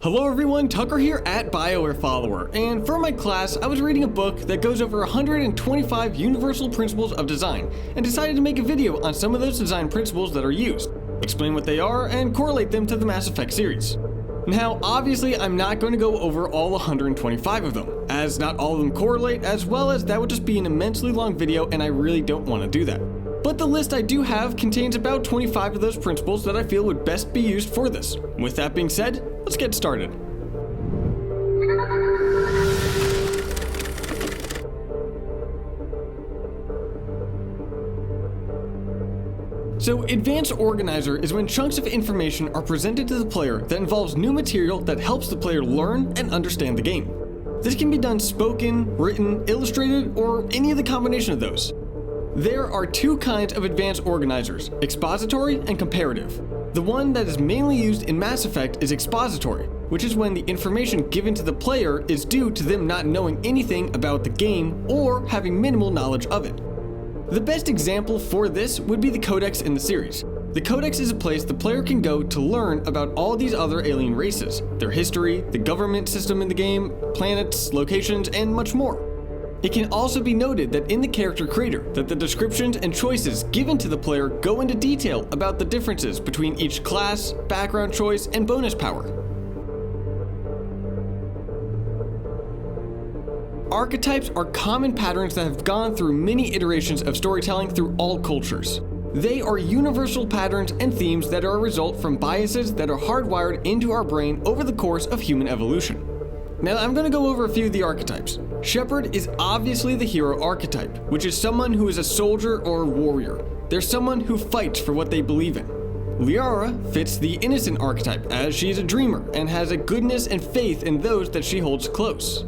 Hello everyone, Tucker here at BioWare Follower, and for my class I was reading a book that goes over 125 universal principles of design and decided to make a video on some of those design principles that are used, explain what they are, and correlate them to the Mass Effect series. Now obviously I'm not going to go over all 125 of them, as not all of them correlate, as well as that would just be an immensely long video and I really don't want to do that. But the list I do have contains about 25 of those principles that I feel would best be used for this. With that being said, let's get started. So, Advanced Organizer is when chunks of information are presented to the player that involves new material that helps the player learn and understand the game. This can be done spoken, written, illustrated, or any of the combination of those. There are two kinds of advanced organizers, expository and comparative. The one that is mainly used in Mass Effect is expository, which is when the information given to the player is due to them not knowing anything about the game or having minimal knowledge of it. The best example for this would be the Codex in the series. The Codex is a place the player can go to learn about all these other alien races, their history, the government system in the game, planets, locations, and much more. It can also be noted that in the character creator, that the descriptions and choices given to the player go into detail about the differences between each class, background choice, and bonus power. Archetypes are common patterns that have gone through many iterations of storytelling through all cultures. They are universal patterns and themes that are a result from biases that are hardwired into our brain over the course of human evolution. Now I'm going to go over a few of the archetypes. Shepard is obviously the hero archetype, which is someone who is a soldier or a warrior. They're someone who fights for what they believe in. Liara fits the innocent archetype, as she is a dreamer and has a goodness and faith in those that she holds close.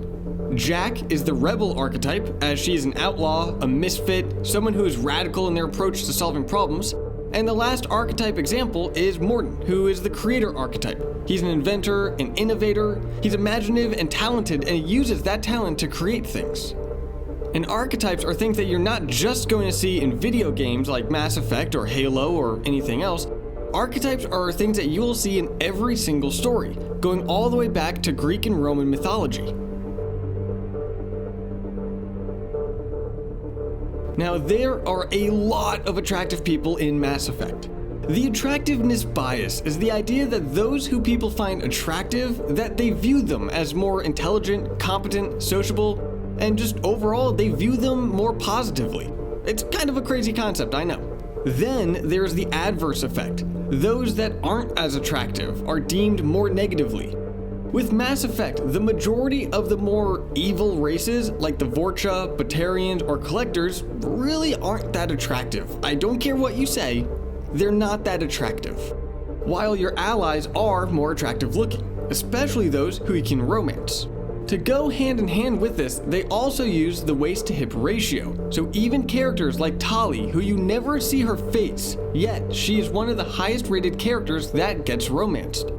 Jack is the rebel archetype, as she is an outlaw, a misfit, someone who is radical in their approach to solving problems. And the last archetype example is Mordin, who is the creator archetype. He's an inventor, an innovator, he's imaginative and talented, and he uses that talent to create things. And archetypes are things that you're not just going to see in video games like Mass Effect or Halo or anything else. Archetypes are things that you will see in every single story, going all the way back to Greek and Roman mythology. Now, there are a lot of attractive people in Mass Effect. The Attractiveness Bias is the idea that those who people find attractive, that they view them as more intelligent, competent, sociable, and just overall they view them more positively. It's kind of a crazy concept, I know. Then there's the Adverse Effect. Those that aren't as attractive are deemed more negatively. With Mass Effect, the majority of the more evil races, like the Vorcha, Batarians, or Collectors, really aren't that attractive. I don't care what you say, they're not that attractive. While your allies are more attractive looking, especially those who you can romance. To go hand in hand with this, they also use the waist to hip ratio, so even characters like Tali, who you never see her face, yet she is one of the highest rated characters that gets romanced.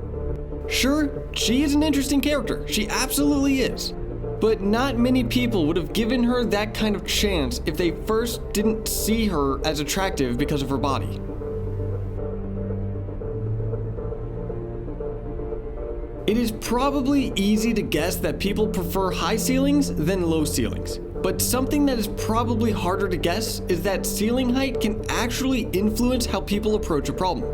Sure, she is an interesting character, she absolutely is. But not many people would have given her that kind of chance if they first didn't see her as attractive because of her body. It is probably easy to guess that people prefer high ceilings than low ceilings. But something that is probably harder to guess is that ceiling height can actually influence how people approach a problem.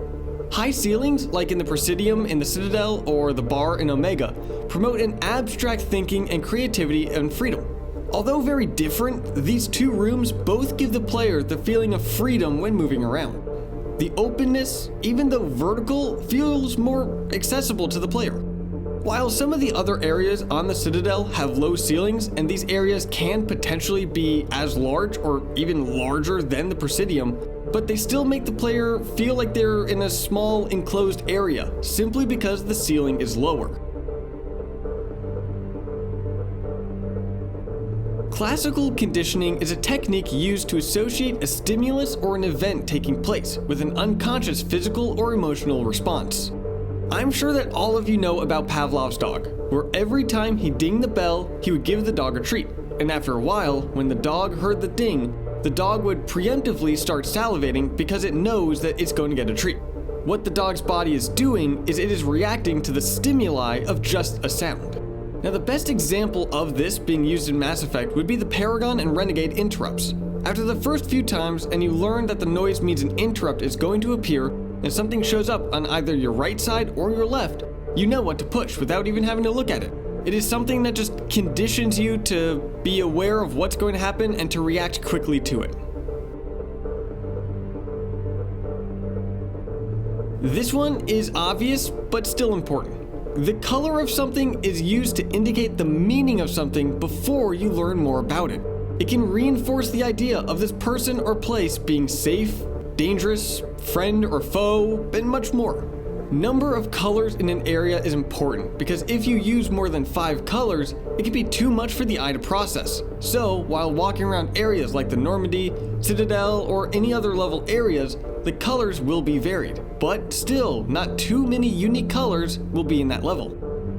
High ceilings, like in the Presidium in the Citadel or the Bar in Omega, promote an abstract thinking and creativity and freedom. Although very different, these two rooms both give the player the feeling of freedom when moving around. The openness, even though vertical, feels more accessible to the player. While some of the other areas on the Citadel have low ceilings, and these areas can potentially be as large or even larger than the Presidium, but they still make the player feel like they're in a small enclosed area, simply because the ceiling is lower. Classical conditioning is a technique used to associate a stimulus or an event taking place with an unconscious physical or emotional response. I'm sure that all of you know about Pavlov's dog, where every time he dinged the bell, he would give the dog a treat. And after a while, when the dog heard the ding, the dog would preemptively start salivating because it knows that it's going to get a treat. What the dog's body is doing is it is reacting to the stimuli of just a sound. Now, the best example of this being used in Mass Effect would be the Paragon and Renegade interrupts. After the first few times and you learn that the noise means an interrupt is going to appear and something shows up on either your right side or your left, you know what to push without even having to look at it. It is something that just conditions you to be aware of what's going to happen and to react quickly to it. This one is obvious, but still important. The color of something is used to indicate the meaning of something before you learn more about it. It can reinforce the idea of this person or place being safe, dangerous, friend or foe, and much more. Number of colors in an area is important because if you use more than 5 colors, it can be too much for the eye to process. So, while walking around areas like the Normandy, Citadel, or any other level areas, the colors will be varied, but still, not too many unique colors will be in that level.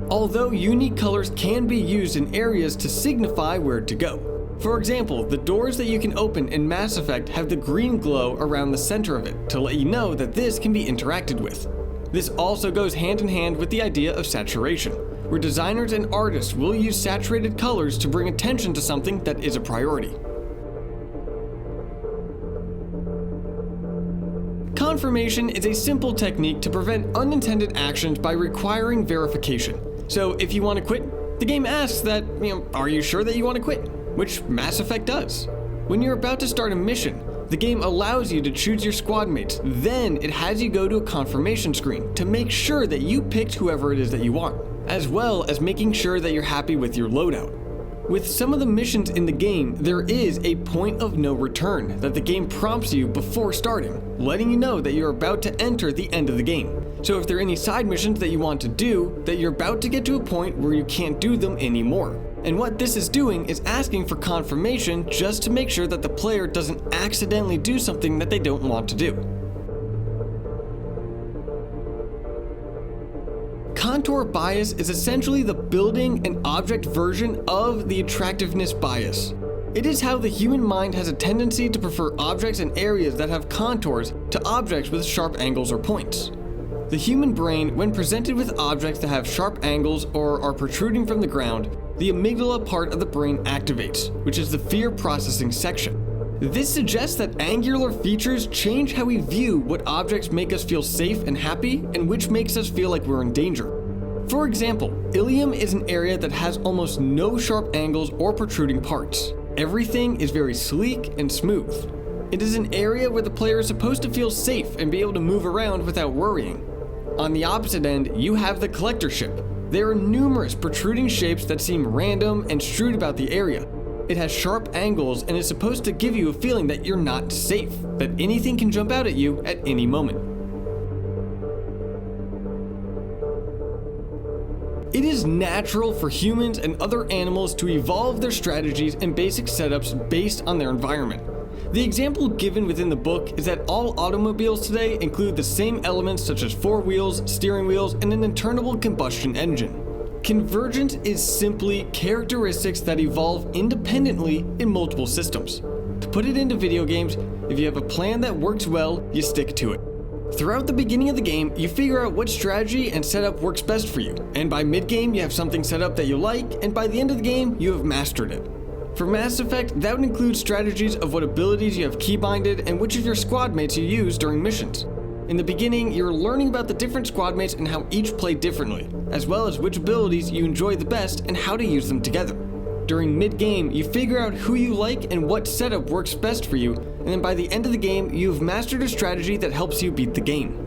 Although unique colors can be used in areas to signify where to go. For example, the doors that you can open in Mass Effect have the green glow around the center of it to let you know that this can be interacted with. This also goes hand in hand with the idea of saturation, where designers and artists will use saturated colors to bring attention to something that is a priority. Confirmation is a simple technique to prevent unintended actions by requiring verification. So if you want to quit, the game asks that, are you sure that you want to quit? Which Mass Effect does. When you're about to start a mission, the game allows you to choose your squad mates, then it has you go to a confirmation screen to make sure that you picked whoever it is that you want, as well as making sure that you're happy with your loadout. With some of the missions in the game, there is a point of no return that the game prompts you before starting, letting you know that you're about to enter the end of the game. So if there are any side missions that you want to do, that you're about to get to a point where you can't do them anymore. And what this is doing is asking for confirmation just to make sure that the player doesn't accidentally do something that they don't want to do. Contour bias is essentially the building and object version of the attractiveness bias. It is how the human mind has a tendency to prefer objects and areas that have contours to objects with sharp angles or points. The human brain, when presented with objects that have sharp angles or are protruding from the ground, the amygdala part of the brain activates, which is the fear processing section. This suggests that angular features change how we view what objects make us feel safe and happy and which makes us feel like we're in danger. For example, Ilium is an area that has almost no sharp angles or protruding parts. Everything is very sleek and smooth. It is an area where the player is supposed to feel safe and be able to move around without worrying. On the opposite end, you have the collector ship. There are numerous protruding shapes that seem random and strewed about the area. It has sharp angles and is supposed to give you a feeling that you're not safe, that anything can jump out at you at any moment. It is natural for humans and other animals to evolve their strategies and basic setups based on their environment. The example given within the book is that all automobiles today include the same elements such as 4 wheels, steering wheels, and an internal combustion engine. Convergence is simply characteristics that evolve independently in multiple systems. To put it into video games, if you have a plan that works well, you stick to it. Throughout the beginning of the game, you figure out what strategy and setup works best for you, and by mid-game you have something set up that you like, and by the end of the game, you have mastered it. For Mass Effect, that would include strategies of what abilities you have keybinded and which of your squad mates you use during missions. In the beginning, you're learning about the different squad mates and how each play differently, as well as which abilities you enjoy the best and how to use them together. During mid-game, you figure out who you like and what setup works best for you, and then by the end of the game, you've mastered a strategy that helps you beat the game.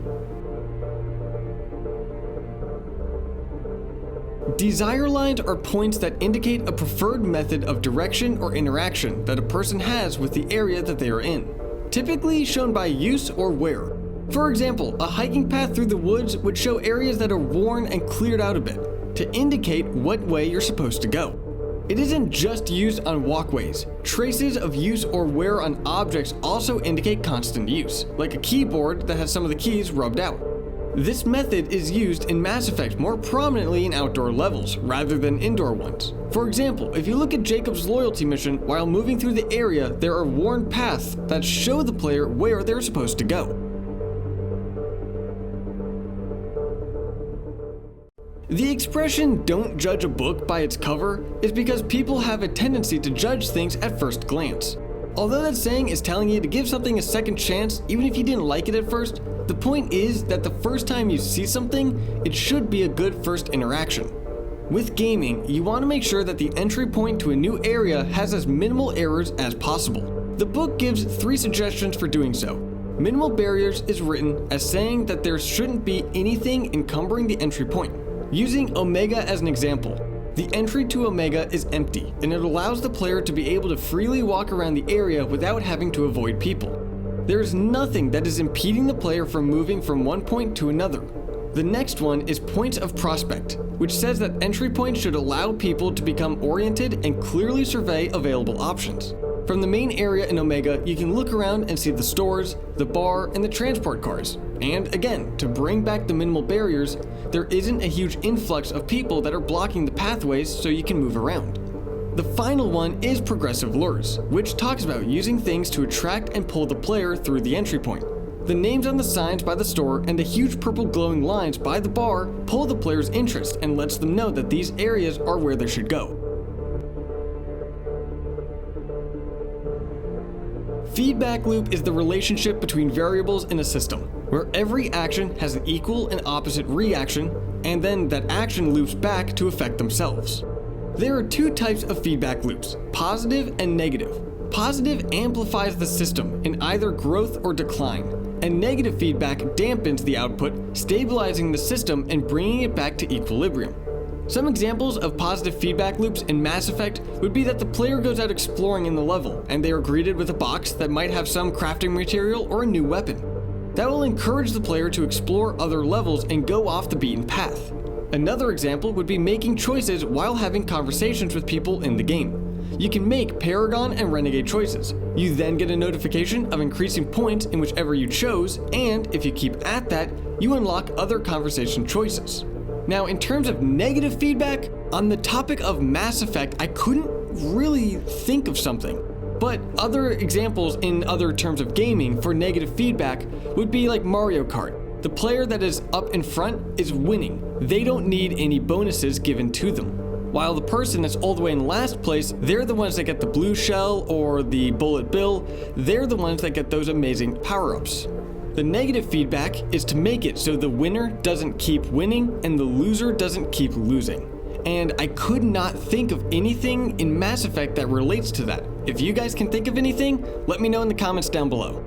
Desire lines are points that indicate a preferred method of direction or interaction that a person has with the area that they are in, typically shown by use or wear. For example, a hiking path through the woods would show areas that are worn and cleared out a bit, to indicate what way you're supposed to go. It isn't just used on walkways. Traces of use or wear on objects also indicate constant use, like a keyboard that has some of the keys rubbed out. This method is used in Mass Effect more prominently in outdoor levels, rather than indoor ones. For example, if you look at Jacob's loyalty mission, while moving through the area, there are worn paths that show the player where they're supposed to go. The expression "don't judge a book by its cover" is because people have a tendency to judge things at first glance. Although that saying is telling you to give something a second chance even if you didn't like it at first, the point is that the first time you see something, it should be a good first interaction. With gaming, you want to make sure that the entry point to a new area has as minimal errors as possible. The book gives 3 suggestions for doing so. Minimal barriers is written as saying that there shouldn't be anything encumbering the entry point. Using Omega as an example, the entry to Omega is empty, and it allows the player to be able to freely walk around the area without having to avoid people. There is nothing that is impeding the player from moving from one point to another. The next one is Points of Prospect, which says that entry points should allow people to become oriented and clearly survey available options. From the main area in Omega, you can look around and see the stores, the bar, and the transport cars. And again, to bring back the minimal barriers, there isn't a huge influx of people that are blocking the pathways so you can move around. The final one is Progressive Lures, which talks about using things to attract and pull the player through the entry point. The names on the signs by the store and the huge purple glowing lines by the bar pull the player's interest and lets them know that these areas are where they should go. Feedback loop is the relationship between variables in a system, where every action has an equal and opposite reaction, and then that action loops back to affect themselves. There are 2 types of feedback loops, positive and negative. Positive amplifies the system in either growth or decline, and negative feedback dampens the output, stabilizing the system and bringing it back to equilibrium. Some examples of positive feedback loops in Mass Effect would be that the player goes out exploring in the level, and they are greeted with a box that might have some crafting material or a new weapon. That will encourage the player to explore other levels and go off the beaten path. Another example would be making choices while having conversations with people in the game. You can make Paragon and Renegade choices. You then get a notification of increasing points in whichever you chose, and if you keep at that, you unlock other conversation choices. Now, in terms of negative feedback, on the topic of Mass Effect, I couldn't really think of something. But other examples in other terms of gaming for negative feedback would be like Mario Kart. The player that is up in front is winning. They don't need any bonuses given to them. While the person that's all the way in last place, they're the ones that get the blue shell or the bullet bill. They're the ones that get those amazing power-ups. The negative feedback is to make it so the winner doesn't keep winning and the loser doesn't keep losing. And I could not think of anything in Mass Effect that relates to that. If you guys can think of anything, let me know in the comments down below.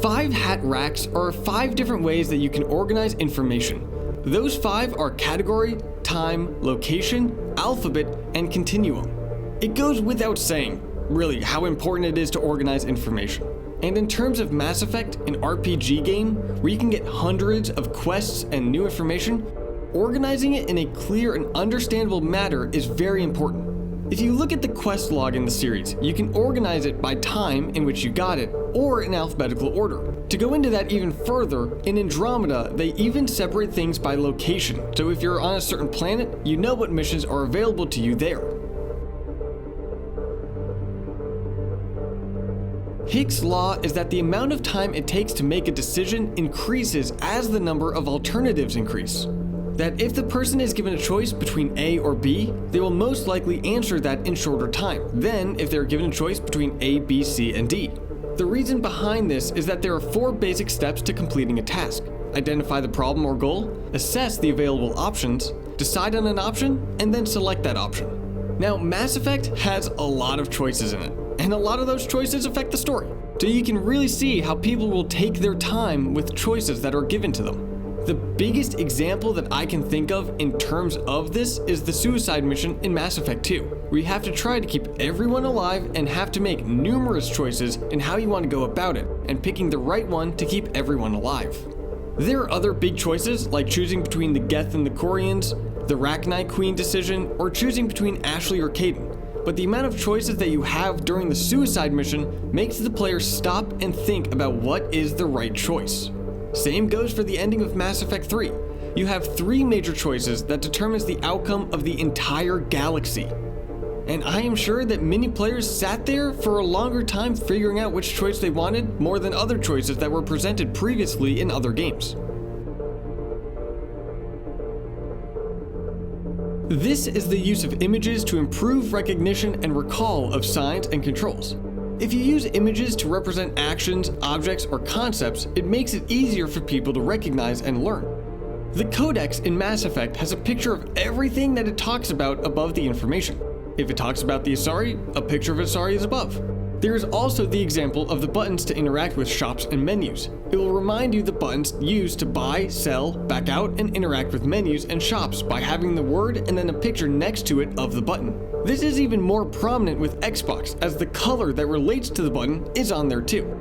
5 hat racks are 5 different ways that you can organize information. Those 5 are category, time, location, alphabet, and continuum. It goes without saying, really, how important it is to organize information. And in terms of Mass Effect, an RPG game where you can get hundreds of quests and new information, organizing it in a clear and understandable manner is very important. If you look at the quest log in the series, you can organize it by time in which you got it, or in alphabetical order. To go into that even further, in Andromeda, they even separate things by location, so if you're on a certain planet, you know what missions are available to you there. Hicks' law is that the amount of time it takes to make a decision increases as the number of alternatives increase. That if the person is given a choice between A or B, they will most likely answer that in shorter time than if they're given a choice between A, B, C, and D. The reason behind this is that there are 4 basic steps to completing a task. Identify the problem or goal, assess the available options, decide on an option, and then select that option. Now, Mass Effect has a lot of choices in it, and a lot of those choices affect the story. So you can really see how people will take their time with choices that are given to them. The biggest example that I can think of in terms of this is the suicide mission in Mass Effect 2, where you have to try to keep everyone alive and have to make numerous choices in how you want to go about it, and picking the right one to keep everyone alive. There are other big choices, like choosing between the Geth and the Corians, the Rachni Queen decision, or choosing between Ashley or Caden. But the amount of choices that you have during the suicide mission makes the player stop and think about what is the right choice. Same goes for the ending of Mass Effect 3. You have 3 major choices that determines the outcome of the entire galaxy. and I am sure that many players sat there for a longer time figuring out which choice they wanted more than other choices that were presented previously in other games. This is the use of images to improve recognition and recall of signs and controls. If you use images to represent actions, objects, or concepts, it makes it easier for people to recognize and learn. The codex in Mass Effect has a picture of everything that it talks about above the information. If it talks about the Asari, a picture of Asari is above. There is also the example of the buttons to interact with shops and menus. It will remind you the buttons used to buy, sell, back out, and interact with menus and shops by having the word and then a picture next to it of the button. This is even more prominent with Xbox, as the color that relates to the button is on there too.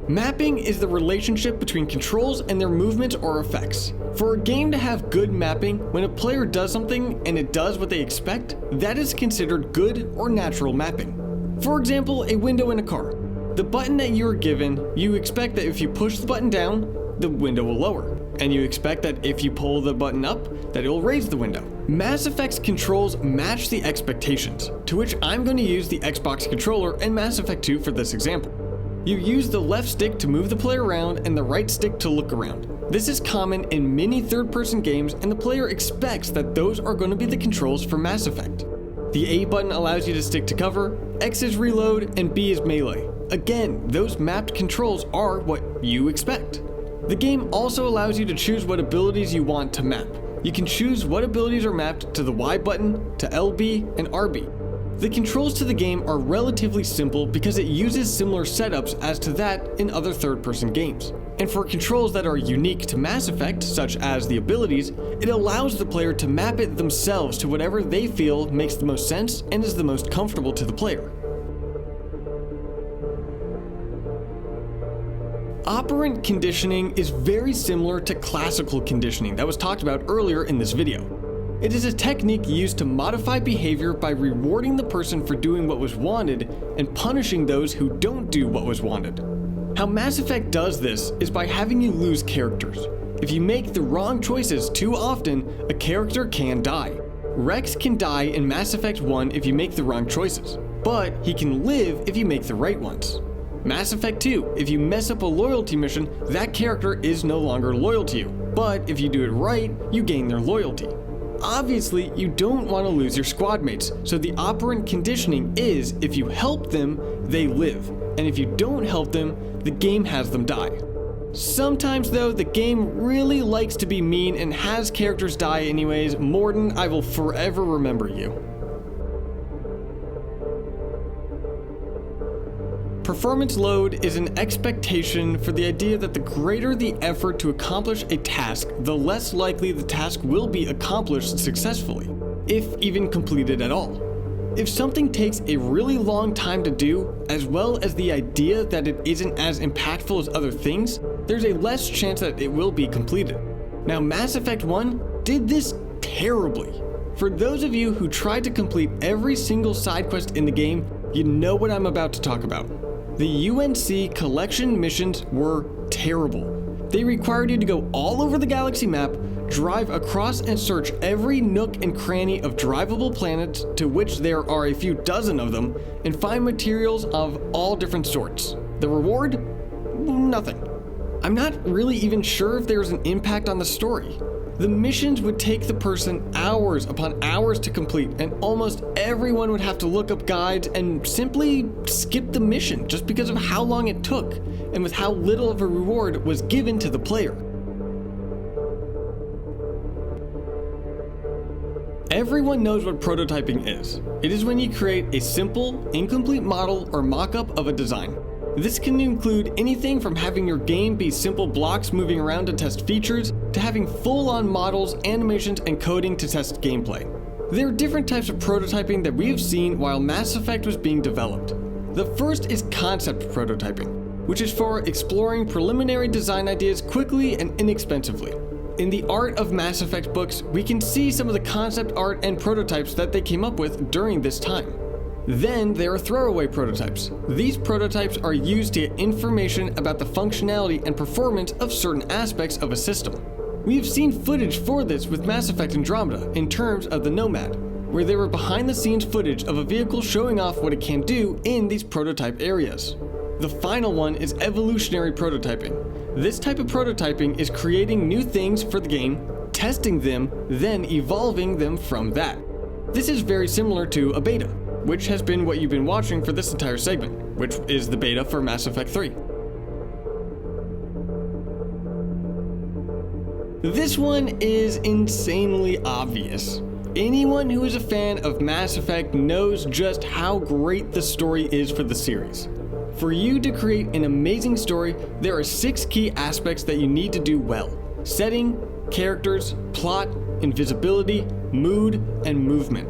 Mapping is the relationship between controls and their movements or effects. For a game to have good mapping, when a player does something and it does what they expect, that is considered good or natural mapping. For example, a window in a car. The button that you are given, you expect that if you push the button down, the window will lower. And you expect that if you pull the button up, that it will raise the window. Mass Effect's controls match the expectations, to which I'm going to use the Xbox controller and Mass Effect 2 for this example. You use the left stick to move the player around and the right stick to look around. This is common in many third-person games, and the player expects that those are going to be the controls for Mass Effect. The A button allows you to stick to cover, X is reload, and B is melee. Again, those mapped controls are what you expect. The game also allows you to choose what abilities you want to map. You can choose what abilities are mapped to the Y button, to LB, and RB. The controls to the game are relatively simple because it uses similar setups as to that in other third-person games. And for controls that are unique to Mass Effect, such as the abilities, it allows the player to map it themselves to whatever they feel makes the most sense and is the most comfortable to the player. Operant conditioning is very similar to classical conditioning that was talked about earlier in this video. It is a technique used to modify behavior by rewarding the person for doing what was wanted and punishing those who don't do what was wanted. How Mass Effect does this is by having you lose characters. If you make the wrong choices too often, a character can die. Rex can die in Mass Effect 1 if you make the wrong choices, but he can live if you make the right ones. Mass Effect 2, if you mess up a loyalty mission, that character is no longer loyal to you, but if you do it right, you gain their loyalty. Obviously, you don't want to lose your squad mates, so the operant conditioning is if you help them, they live, and if you don't help them, the game has them die. Sometimes though, the game really likes to be mean and has characters die anyways. Morden, I will forever remember you. Performance load is an expectation for the idea that the greater the effort to accomplish a task, the less likely the task will be accomplished successfully, if even completed at all. If something takes a really long time to do, as well as the idea that it isn't as impactful as other things, there's a less chance that it will be completed. Now, Mass Effect 1 did this terribly. For those of you who tried to complete every single side quest in the game, you know what I'm about to talk about. The UNC collection missions were terrible. They required you to go all over the galaxy map, drive across and search every nook and cranny of drivable planets, to which there are a few dozen of them, and find materials of all different sorts. The reward? Nothing. I'm not really even sure if there's an impact on the story. The missions would take the person hours upon hours to complete, and almost everyone would have to look up guides and simply skip the mission just because of how long it took, and with how little of a reward was given to the player. Everyone knows what prototyping is. It is when you create a simple, incomplete model or mock-up of a design. This can include anything from having your game be simple blocks moving around to test features, to having full-on models, animations, and coding to test gameplay. There are different types of prototyping that we have seen while Mass Effect was being developed. The first is concept prototyping, which is for exploring preliminary design ideas quickly and inexpensively. In the Art of Mass Effect books, we can see some of the concept art and prototypes that they came up with during this time. Then there are throwaway prototypes. These prototypes are used to get information about the functionality and performance of certain aspects of a system. We have seen footage for this with Mass Effect Andromeda in terms of the Nomad, where there were behind-the-scenes footage of a vehicle showing off what it can do in these prototype areas. The final one is evolutionary prototyping. This type of prototyping is creating new things for the game, testing them, then evolving them from that. This is very similar to a beta, which has been what you've been watching for this entire segment, which is the beta for Mass Effect 3. This one is insanely obvious. Anyone who is a fan of Mass Effect knows just how great the story is for the series. For you to create an amazing story, there are 6 key aspects that you need to do well: setting, characters, plot, invisibility, mood, and movement.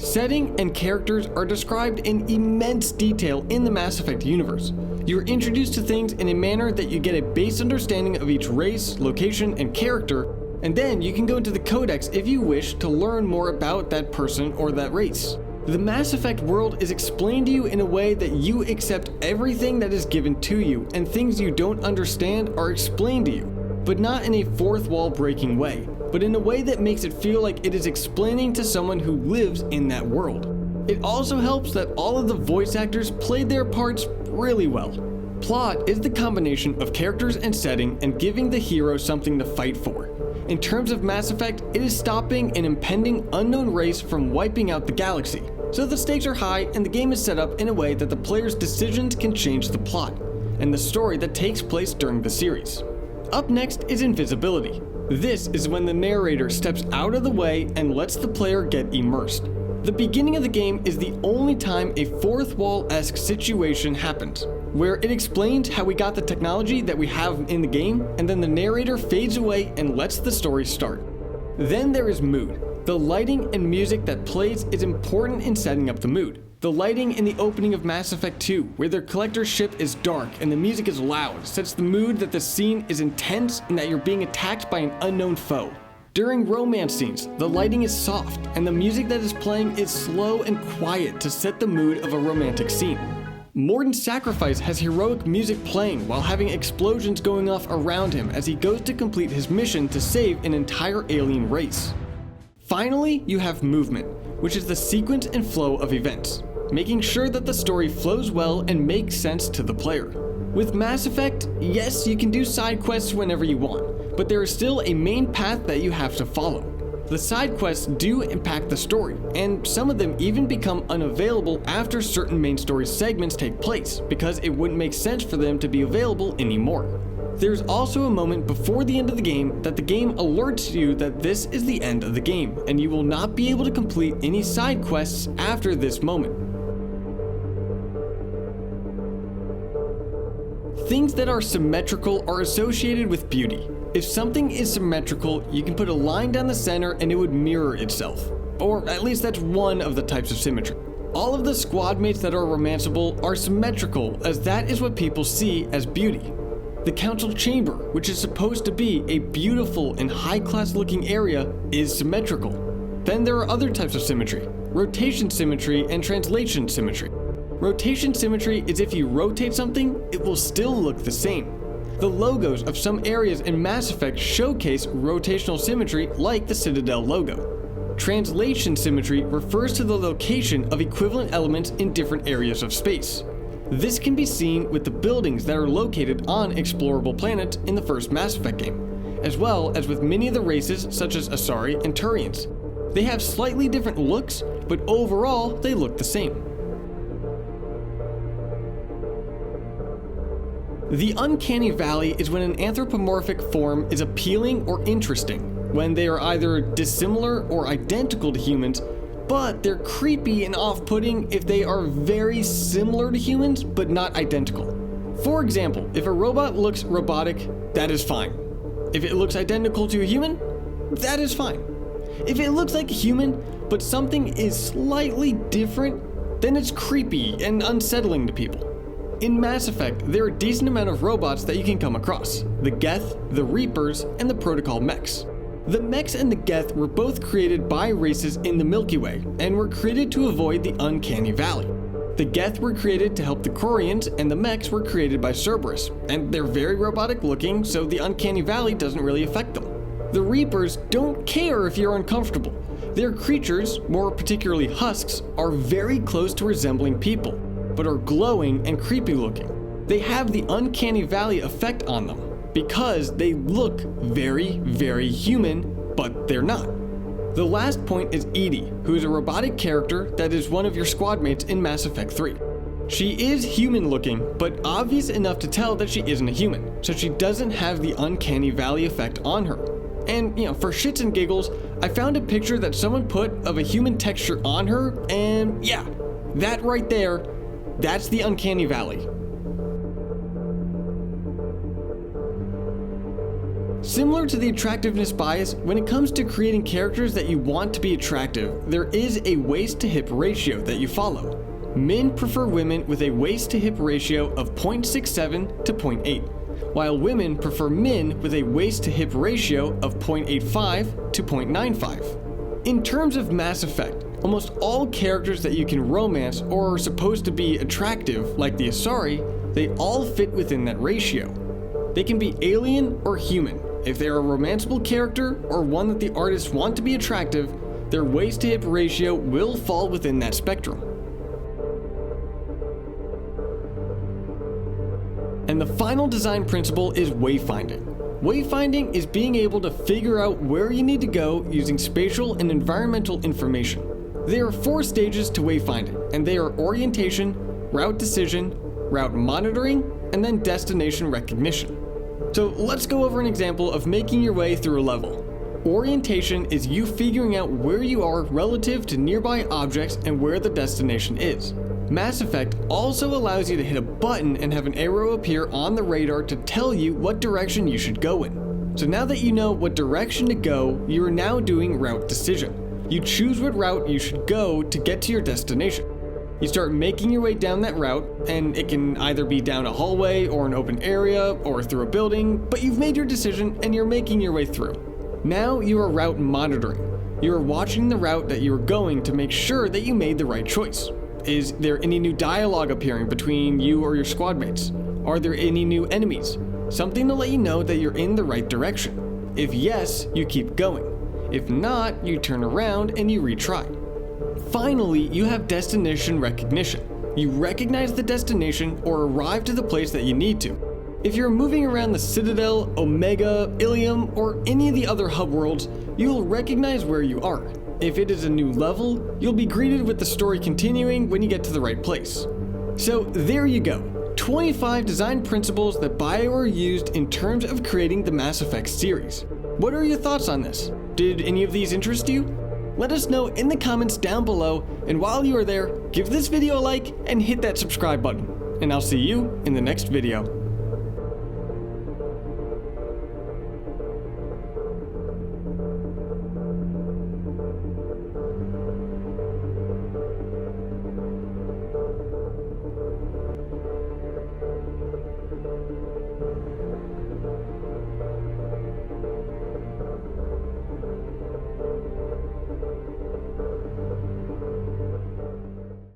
Setting and characters are described in immense detail in the Mass Effect universe. You're introduced to things in a manner that you get a base understanding of each race, location, and character, and then you can go into the codex if you wish to learn more about that person or that race. The Mass Effect world is explained to you in a way that you accept everything that is given to you, and things you don't understand are explained to you, but not in a fourth wall breaking way, but in a way that makes it feel like it is explaining to someone who lives in that world. It also helps that all of the voice actors played their parts really well. Plot is the combination of characters and setting and giving the hero something to fight for. In terms of Mass Effect, it is stopping an impending unknown race from wiping out the galaxy, so the stakes are high and the game is set up in a way that the player's decisions can change the plot and the story that takes place during the series. Up next is invisibility. This is when the narrator steps out of the way and lets the player get immersed. The beginning of the game is the only time a fourth wall-esque situation happens, where it explains how we got the technology that we have in the game, and then the narrator fades away and lets the story start. Then there is mood. The lighting and music that plays is important in setting up the mood. The lighting in the opening of Mass Effect 2, where their collector ship is dark and the music is loud, sets the mood that the scene is intense and that you're being attacked by an unknown foe. During romance scenes, the lighting is soft and the music that is playing is slow and quiet to set the mood of a romantic scene. Morden's Sacrifice has heroic music playing while having explosions going off around him as he goes to complete his mission to save an entire alien race. Finally, you have movement, which is the sequence and flow of events, making sure that the story flows well and makes sense to the player. With Mass Effect, yes, you can do side quests whenever you want, but there is still a main path that you have to follow. The side quests do impact the story, and some of them even become unavailable after certain main story segments take place, because it wouldn't make sense for them to be available anymore. There's also a moment before the end of the game that the game alerts you that this is the end of the game, and you will not be able to complete any side quests after this moment. Things that are symmetrical are associated with beauty. If something is symmetrical, you can put a line down the center and it would mirror itself. Or at least that's one of the types of symmetry. All of the squad mates that are romanceable are symmetrical, as that is what people see as beauty. The council chamber, which is supposed to be a beautiful and high-class looking area, is symmetrical. Then there are other types of symmetry: rotation symmetry and translation symmetry. Rotation symmetry is if you rotate something, it will still look the same. The logos of some areas in Mass Effect showcase rotational symmetry, like the Citadel logo. Translation symmetry refers to the location of equivalent elements in different areas of space. This can be seen with the buildings that are located on explorable planets in the first Mass Effect game, as well as with many of the races such as Asari and Turians. They have slightly different looks, but overall they look the same. The Uncanny Valley is when an anthropomorphic form is appealing or interesting, when they are either dissimilar or identical to humans, but they're creepy and off-putting if they are very similar to humans but not identical. For example, if a robot looks robotic, that is fine. If it looks identical to a human, that is fine. If it looks like a human, but something is slightly different, then it's creepy and unsettling to people. In Mass Effect, there are a decent amount of robots that you can come across: the Geth, the Reapers, and the Protocol mechs. The mechs and the Geth were both created by races in the Milky Way, and were created to avoid the Uncanny Valley. The Geth were created to help the Quarians, and the mechs were created by Cerberus, and they're very robotic looking, so the Uncanny Valley doesn't really affect them. The Reapers don't care if you're uncomfortable. Their creatures, more particularly husks, are very close to resembling people, but are glowing and creepy looking. They have the Uncanny Valley effect on them, because they look very, very human, but they're not. The last point is Edie, who is a robotic character that is one of your squad mates in Mass Effect 3. She is human looking, but obvious enough to tell that she isn't a human, so she doesn't have the Uncanny Valley effect on her. And, for shits and giggles, I found a picture that someone put of a human texture on her, and yeah, that right there, that's the Uncanny Valley. Similar to the attractiveness bias, when it comes to creating characters that you want to be attractive, there is a waist to hip ratio that you follow. Men prefer women with a waist to hip ratio of 0.67 to 0.8, while women prefer men with a waist to hip ratio of 0.85 to 0.95. In terms of Mass Effect, almost all characters that you can romance or are supposed to be attractive, like the Asari, they all fit within that ratio. They can be alien or human. If they're a romanceable character or one that the artists want to be attractive, their waist to hip ratio will fall within that spectrum. And the final design principle is wayfinding. Wayfinding is being able to figure out where you need to go using spatial and environmental information. There are 4 stages to wayfinding, and they are orientation, route decision, route monitoring, and then destination recognition. So let's go over an example of making your way through a level. Orientation is you figuring out where you are relative to nearby objects and where the destination is. Mass Effect also allows you to hit a button and have an arrow appear on the radar to tell you what direction you should go in. So now that you know what direction to go, you are now doing route decision. You choose what route you should go to get to your destination. You start making your way down that route, and it can either be down a hallway or an open area or through a building, but you've made your decision and you're making your way through. Now you are route monitoring. You are watching the route that you are going to make sure that you made the right choice. Is there any new dialogue appearing between you or your squad mates? Are there any new enemies? Something to let you know that you're in the right direction. If yes, you keep going. If not, you turn around and you retry. Finally, you have destination recognition. You recognize the destination or arrive to the place that you need to. If you're moving around the Citadel, Omega, Ilium, or any of the other hub worlds, you'll recognize where you are. If it is a new level, you'll be greeted with the story continuing when you get to the right place. So there you go, 25 design principles that BioWare used in terms of creating the Mass Effect series. What are your thoughts on this? Did any of these interest you? Let us know in the comments down below, and while you are there, give this video a like and hit that subscribe button. And I'll see you in the next video.